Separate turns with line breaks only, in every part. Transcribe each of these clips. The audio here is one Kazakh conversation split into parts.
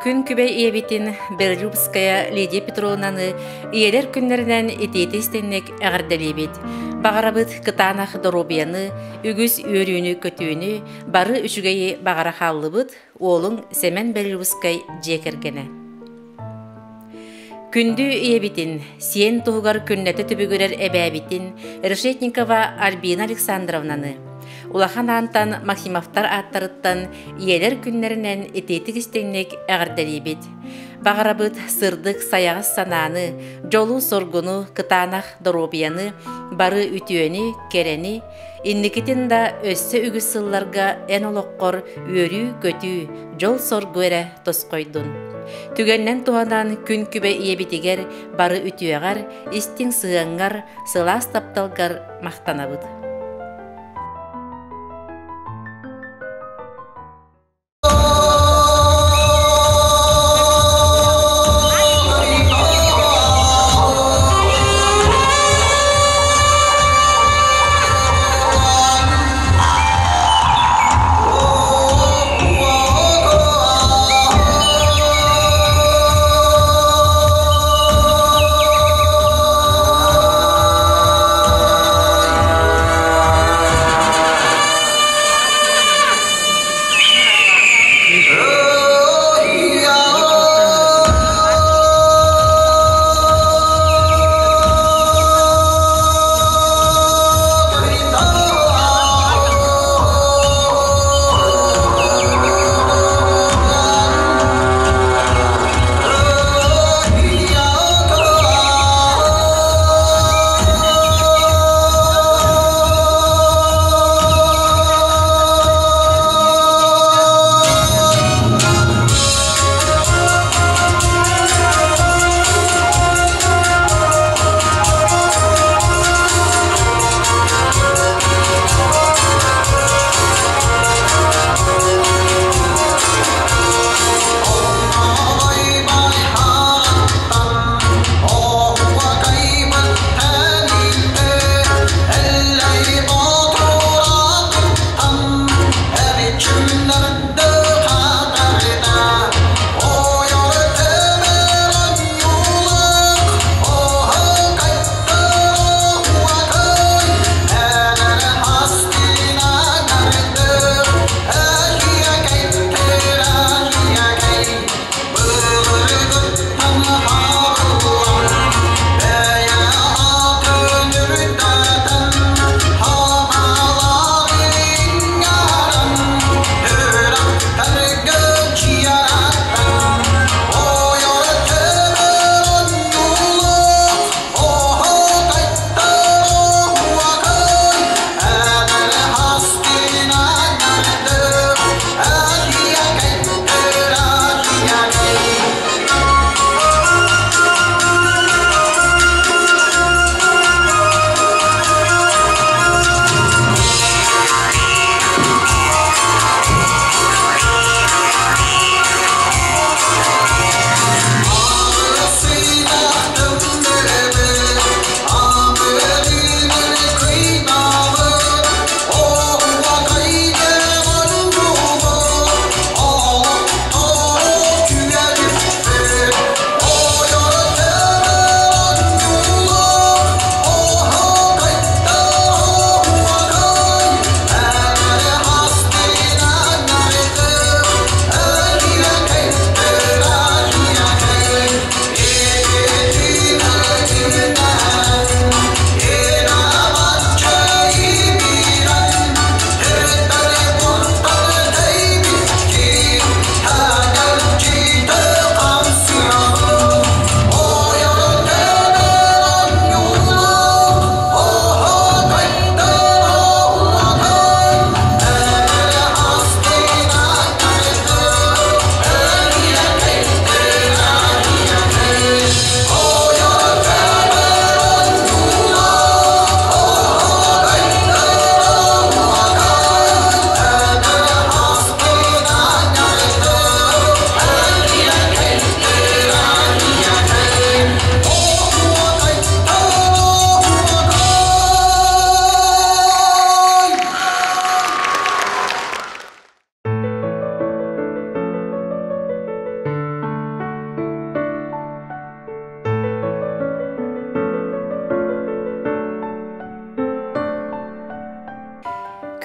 Күн күбе иебитин Белорусская Лидия Петровнаны иелер күннеринен итети истеннек әгәрдәлебит. Багарабыт кытанах доробияны, үгүс өрүүнү көтүүнү, бары үчүгейи багара халлыбыт, олың Семен Белорусскай жекергене. Күндү иебитин, сиен тугар күннәте түбүгөрер эбәбитин Решетникова Альбина Александровнаны. Улахан антан Максимовтар аттарыттан иелер күннеринен этетик истеннек әгәрдәлебит. Багарабыт сырдык саяғыз сананы, жолу соргуну, кытанах доробияны, бары үтүөни, керени, инникитин да өссө үгүс сылларга эн олоққор өрүү көтүү, жол соргуэре тоскойдун. Түгеннен туғанан күн күбе иебитигер бары үтүөғар, истин сыаңғар, сылас тапталгар мақтанабыт.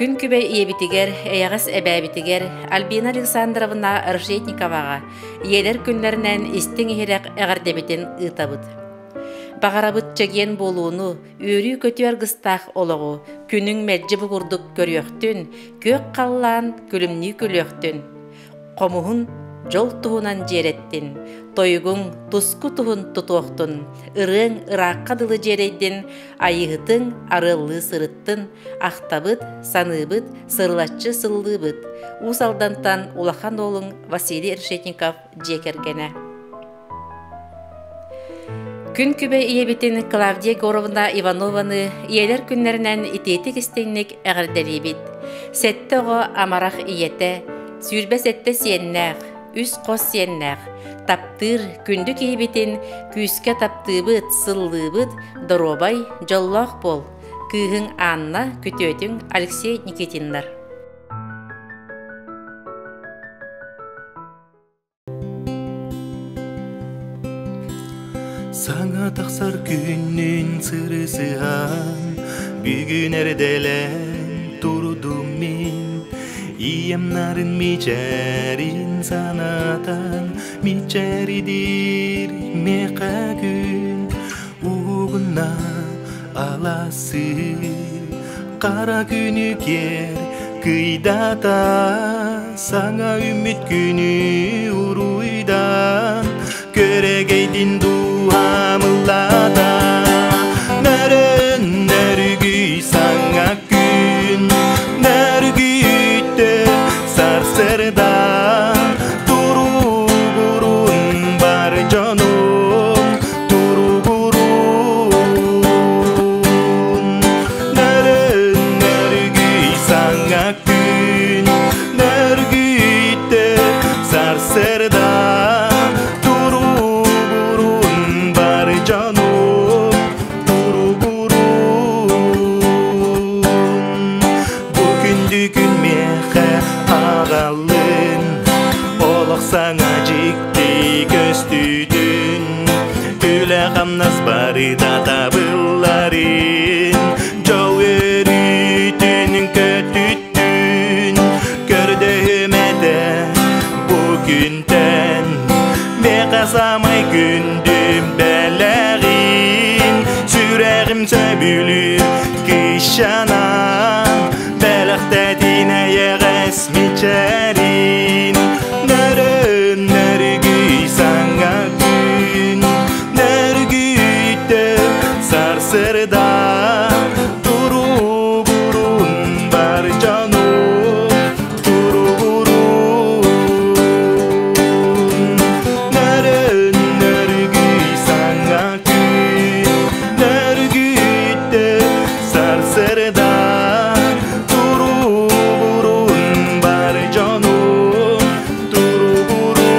Күн күбе иебитигер, эягас эбәбитигер Альбина Александровна Решетниковаға иелер күнлерінен истин ихирек әғардебитин ытабыт. Бағарабыт чеген болуыну, үрі көтер гыстақ олығы, күнің мәджі бұғырдық көріөқтін, көк қаллан күлімні күліөқтін. Қомуғын жол туғынан жереттін, тойгуң туску туғын тұтуқтын, ырың ыраққа дылы жерейдін, айығытың арылы сырыттын, ақтабыт, саныбыт, сырлатчы сыллыбыт. Усалдантан улахан олың Василий Решетников жекергені. Күн күбе иебитин Клавдия Горовна Иванованы иелер күннерінен итетик истенник әғірделейбит. Сетті оғы амарақ иеті, сүрбе сетті сиеннәғ, үс қос сиеннәғ, таптыр күндік иебитин күйіске таптыбыт, сыллыбыт, доробай, жоллақ бол. Күйін Анна, күтөтің Алексей Никитинлар.
Саңа тақсар күннің сырысыған, бүгін әрделен тұрдым мен. Ием нарын мечәрін санатан, мечәрідер меқа күн. Уғына аласы, қара күні кер күйдата, саңа үміт күні ұруйдан, көрегейдін дуамылада. Нәрін нәргі саңа күн, нәргүйті сарсырда, тұру бұрын бар жаным, тұру бұрын. Нәрін нәргі саңа күн, нәргүйті сарсырда, саңа жикті көстүйдін, үлі қамнас бары да табыларын, жау өрітін көтүттін, көрдімеді бүгінтен, меқасамай күндім бәләғин, сүрәғім сөбілір кишанан, бәліқтәдін әйеғес мечәрин. Sırda duru burun var canım, duru burun. Neren nergi sana gün, nergitte sarsırda duru burun var canım, duru burun.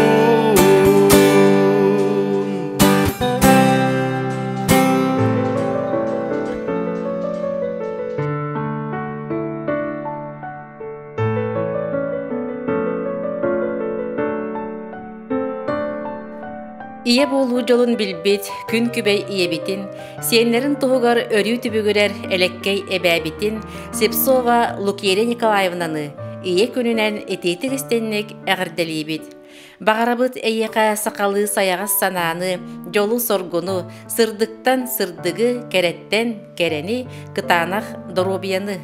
Ие болу жолун билбит, күн күбей иебитин, сиенлерин туғығар өрүү түбігірер элеккей эбәбитин Сепсова Лукерия Николаевнаны ие күнінен этейтік істеннек әғірделейбит. Бағарабыт әйеқа сақалы саяғас сананы, жолу соргуну, сырдыктан сырдыгы, кереттен керени, кытанақ доробияны.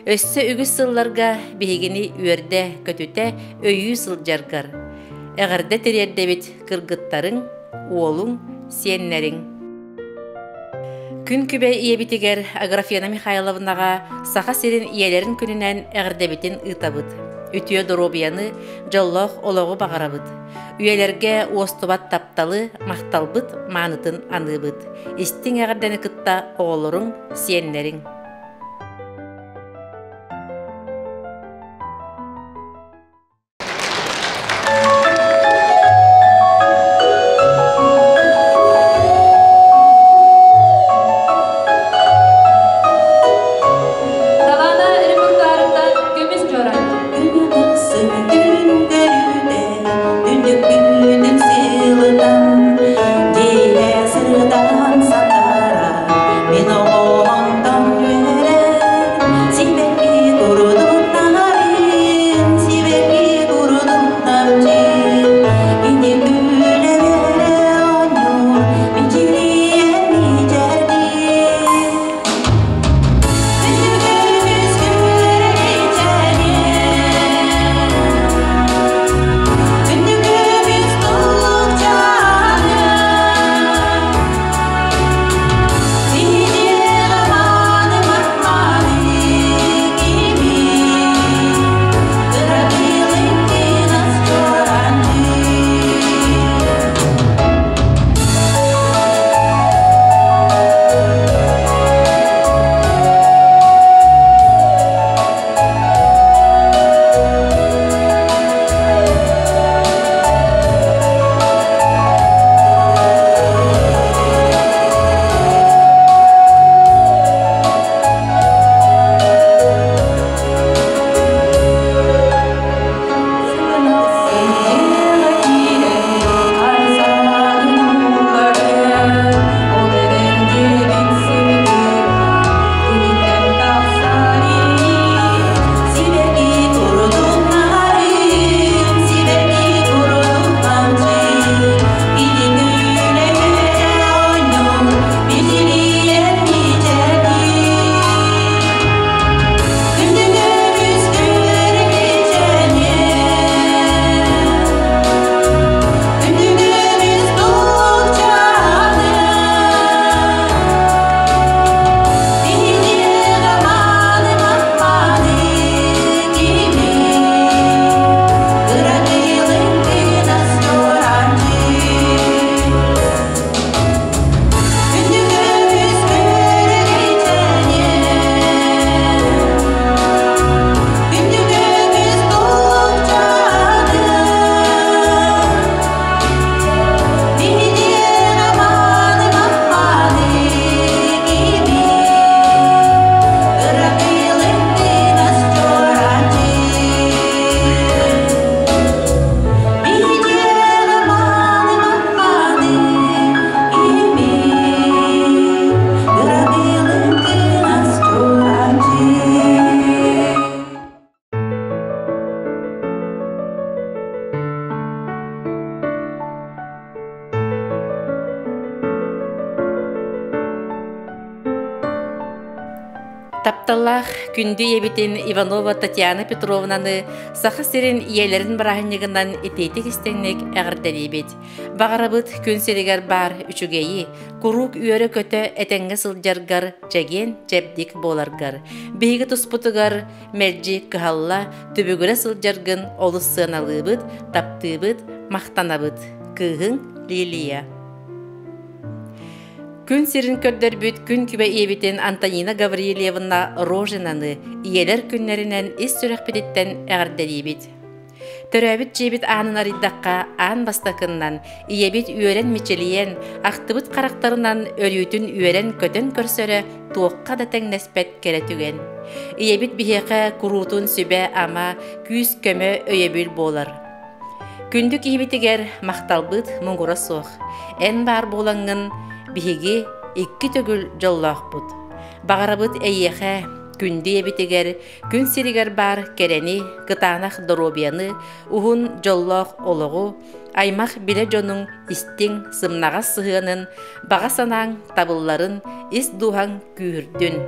Өссі үгіс сылларға бейгіні үйерде көтүте өйі сылжаргар. Әғірде терердебит кыргыттарың, уолуң, сиеннерің. Күн күбе иебитигер Аграфена Михайловнаға сақа серин иелерін күнінен әғірдебитін ытабыт. Үтіе доробияны жоллоқ олоғы бағарабыт. Үйелерге уостубат тапталы мақталбыт манытын аныбыт. Истің әғірдені кытта оғылырың, сиеннерің.
Sırdan sandara, ben oğlandan
Тапталлах күнді ебітін Иванова Татьяна Петровнаны сақы серін иелерін барахынығынан етейтік істеннік әғірдәлейбет. Бағарабыт күн серігер бар үшігейі, күрук үйері көті әтәңгі сылжаргар жәген жәбдік боларгар. Бейгі тұспытығар мәлжі кығалла түбігірі сылжаргын олыссыналыбыт, таптыбыт, мақтанабыт. Кығын Лилия. Күн сирин көрдөр бүт күн күбе ебитен Антонина Гаврилевна Рожинаны иелер күннерінен ис сүрәқпедеттен әғірдәлейбет. Төрәбіт жебіт анын ариддаққа ан бастақыннан иебит үйерен мечелиен, ақтыбыт қарақтарынан өрютін үйерен көтін көрсөрі туыққа да тәңнеспет керетуген. Иебит бихеқе күрутун сүбе ама күз көмі өйебіл болар. Күндік ебитігер мақталбыт мұңғыра соқ. Ән бар болаңын биһиги икки төгүл жоллоохпут. Бағарабыт эйехэ күнді ебитигер, күн сиригер бар керени, кытаанах доробияны, ухун жоллоох олоғу, аймах биле жонун истиң сымнағас сыһыанын, баға санаң табылларын ис дуһаң күүрдүн.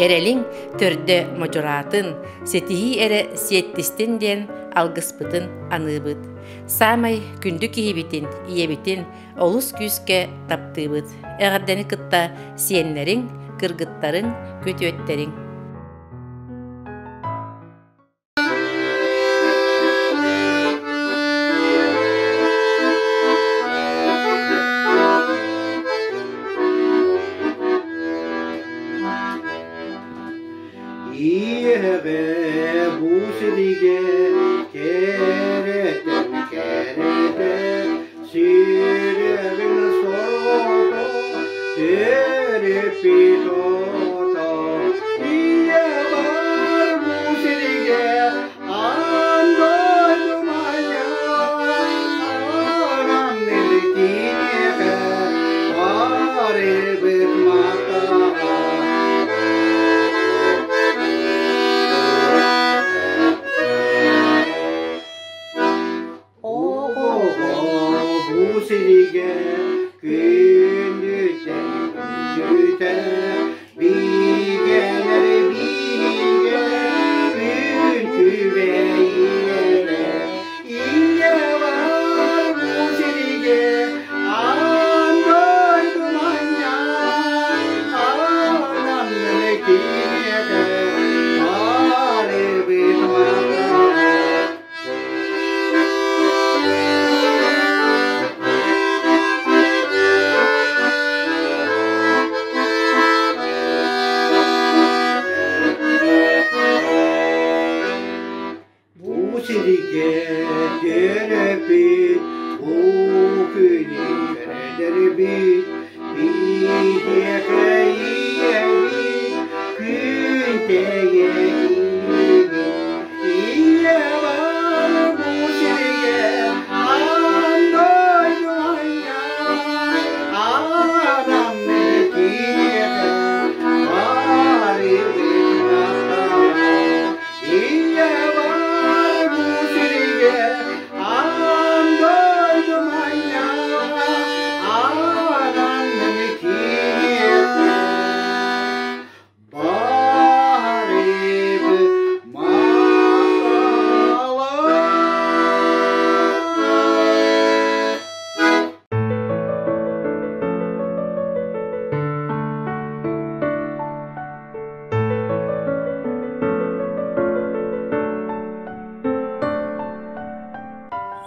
Эрелиң төрдө мочуратын, сетихи эре сиеттистин ден алгыспытын аныбыт. Самай күнді киһибитин, иебитин, олус күүске таптыбыт. Әғірдені кытта сиеннерин, кыргыттарын, көтөттерин.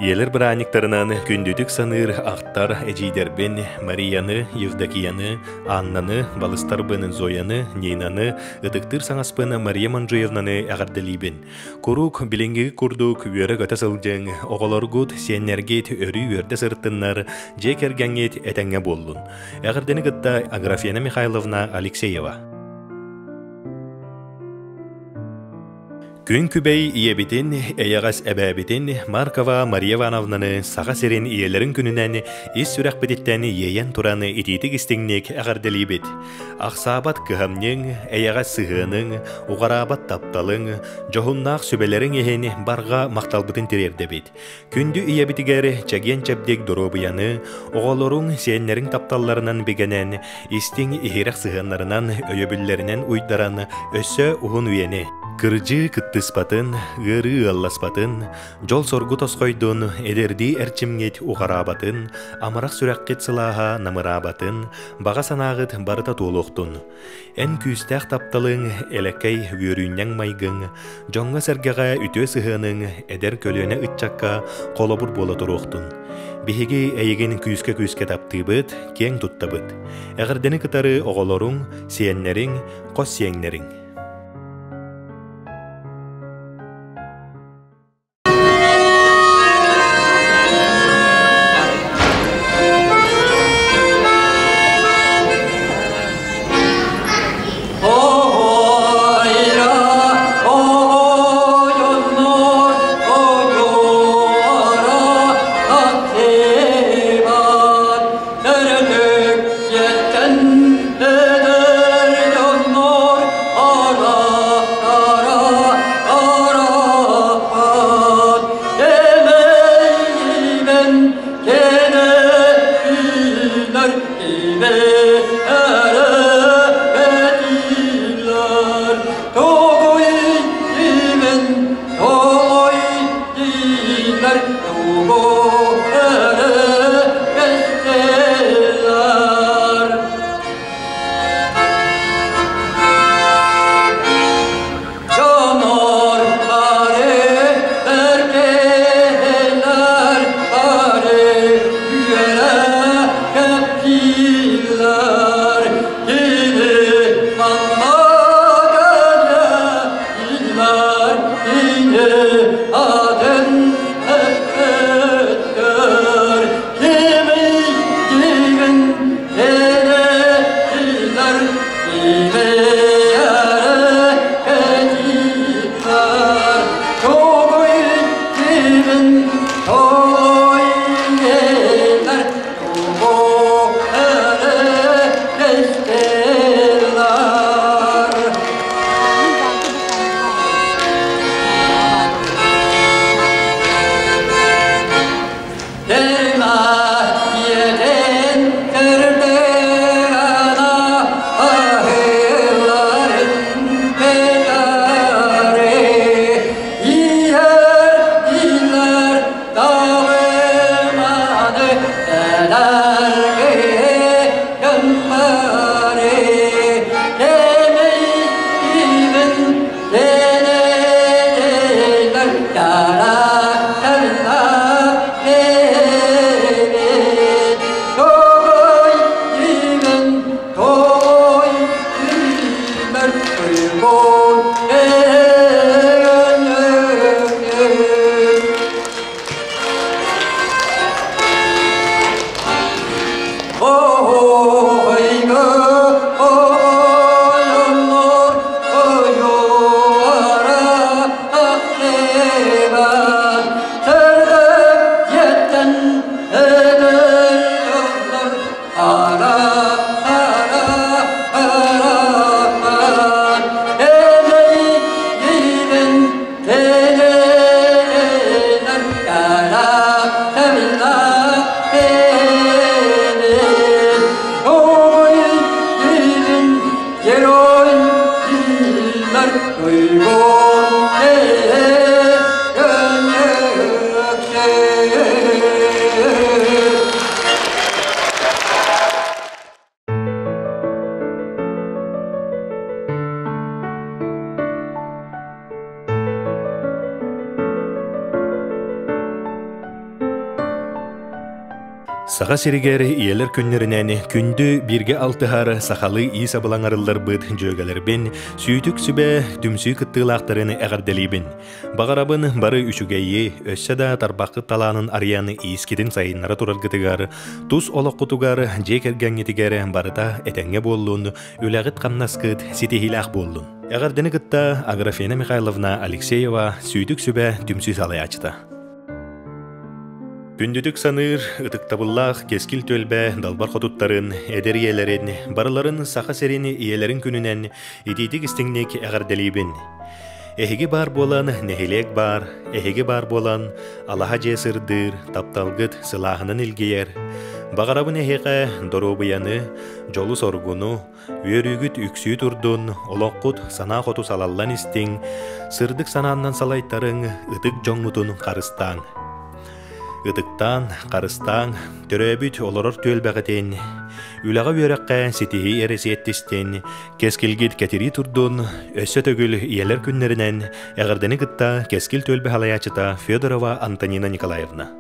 Елер браниктарынан күндүтүк саныр ақтар эжидербен Марияны, Евдокияны, Аннаны, балыстарбын Зояны, Нинаны, ытыктыр саңаспын Мария Манжуевнаны әғарделибен. Курук билинги курдук үйері көті сылжың, оғыларгут сеннергет өрі өрді сырттыннар, жекергәңет әтәңе болдун. Әғардені гытта Аграфена Михайловна Алексеева. Күн күбей иебитин, эйагас эбәбитин Маркова Мария Ивановнаны саға серен иелерин күнінен ис сүрәк бітіттен ейен тураны ититик истиңнек әғарделибит. Ақсабат кыхамнең, эйагас сығының, уғарабат тапталың, жоғыннақ сөбелерін ехен барға мақталбытын терердебит. Күнді иебитигер чаген чәбдек доробияны, оғалорун сиеннерин тапталларынан бігенен, истиң ихирак сығынларынан өйөбіллерінен уйдаран өссө ухун үйені. Кыржы кыттыспатын, гыры алласпатын, жол соргу тосқойдун, эдерди әрчимгет уғарабатын, амарақ сүрәккет сылаға намырабатын, баға санағыт барыта туылуқтун. Ән күйістәқ тапталың, әлеккей вөрүйнен майгың, жоңға сәргеға үтө сығының, әдер көлөне үтчакка қолобур бола тұруқтун. Бихиги әйеген күйіске таптыбыт, кең туттабыт. Әғірдені кытары оғолоруң, сиеннерің, қос сиеннерің.
Oh
Саға серигер иелер күннерінен күнді бірге алтыхар сақалы иіс абылаңарылар бұд жөгалербен сүйітік сүбе дүмсүй кыттылақтарын әғарделейбін. Бағарабын бары үшігейі өссі да тарбақы таланын арияны иіскетін сайынлары тураргытыгар, тұс олыққутугар жекергәңетігер барыта әтәңе болуын, үләғыт қамнаскыт сетихилақ болуын. Әғардені кытта Аграфена Михайловна Алексеева сүйітік сүбе дүмсүй салай ачыта. Күндүдік саныр, ытыктабыллах, кескил төлбә, далбар хотуттарын, эдер иелерин, барыларын саха серини иелерин күнінен ититик истиңник әғарделейбін. Эхиги бар болан, нехилек бар, эхиги бар болан, алаха жесырдыр, тапталгыт, сылахынын илгейер. Бағарабын эхиға доробыяны, жолу соргуну, өрүгүт үксүй турдун, олоққут сана хоту салаллан истиң, сырдык сананнан салайттарын, ытык жоңмутун қарыстан. Ыдыктан, қарыстан, төрөбүт олорор төлбәғетен, үлаға өрәққа сетихи әресеттістен, кескілгіт кәтері турдун, өссө төгіл иелер күннерінен, әғардені гытта кескіл төлбә халаячыта Федорова Антонина Николаевна.